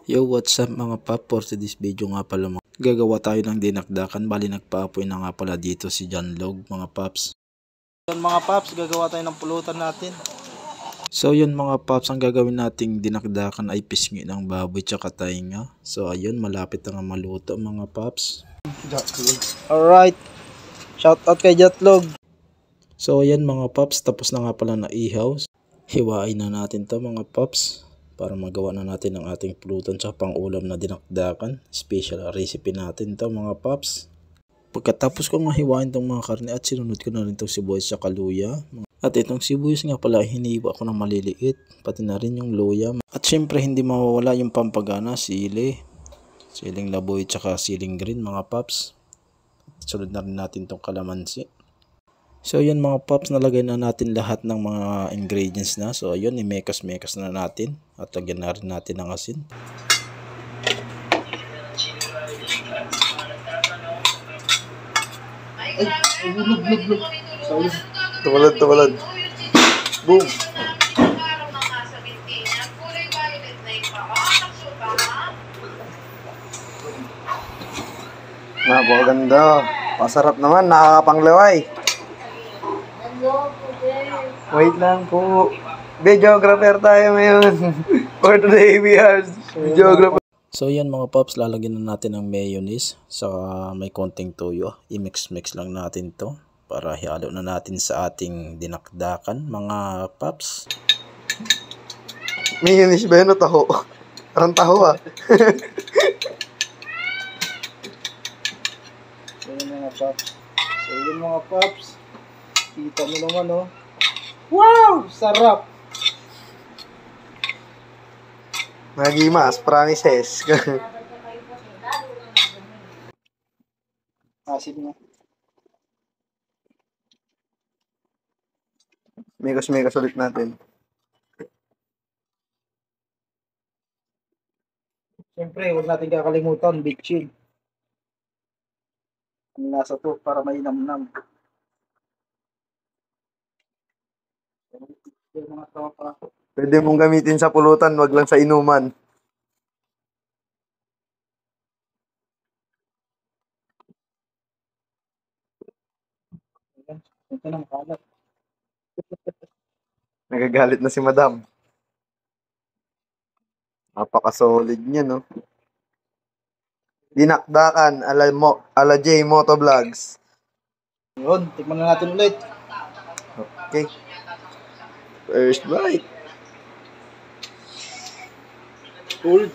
Yo, what's up mga pop? For today's video nga pala gagawa tayo ng dinakdakan. Bali nagpaapoy na nga pala dito si John Log mga paps. Yun mga paps, gagawa tayo ng pulutan natin. So yun mga paps, ang gagawin nating dinakdakan ay pisngi ng baboy tsaka tainga. So ayun, malapit na nga maluto mga paps. Alright, shout out kay Jatlog. So ayan mga paps, tapos na nga pala na ihaw. Hiwain na natin to mga paps para magawa na natin ang ating pulutan sa pang-ulam na dinakdakan. Special recipe natin to mga paps. Pagkatapos ko nga hiwain tong mga karne at sinunod ko na rin itong sibuyas sa kaluya. At itong sibuyas nga pala hiniwa ko ng maliliit, pati na rin yung luya. At syempre hindi mawawala yung pampagana, siling laboy tsaka siling green mga paps. Sunod na rin natin tong kalamansi. So yun mga paps, nalagay na natin lahat ng mga ingredients na. So ayun, i-mekas-mekas na natin at lagyan na rin natin ng asin. Tumalad. Boom. Napakaganda. Pasarap naman, nakakapanglaway. Wait lang po. Videographer tayo ngayon. For today we are videographer. So yan mga paps, lalagyan na natin ng mayonnaise sa may konting toyo. I-mix lang natin to para ihalo na natin sa ating dinakdakan mga paps. Mayonnaise ba yun o taho? Parang taho ah. So yun mga paps. Kita mo naman oh. Wow! Sarap! Magimas, promises. Asin mo. Megas ulit natin. Siyempre, huwag natin kakalimutan, bitchin. Ang nasa to para mainam-nam. Yung mga tropa. Pwede mong gamitin sa pulutan, wag lang sa inuman. Ito na makalat. Nagagalit na si Madam. Napaka-solid niya, no? Dinakdakan, ala J Moto Vlogs. Yun, tikman na natin ulit. Okay. First bite. Cool.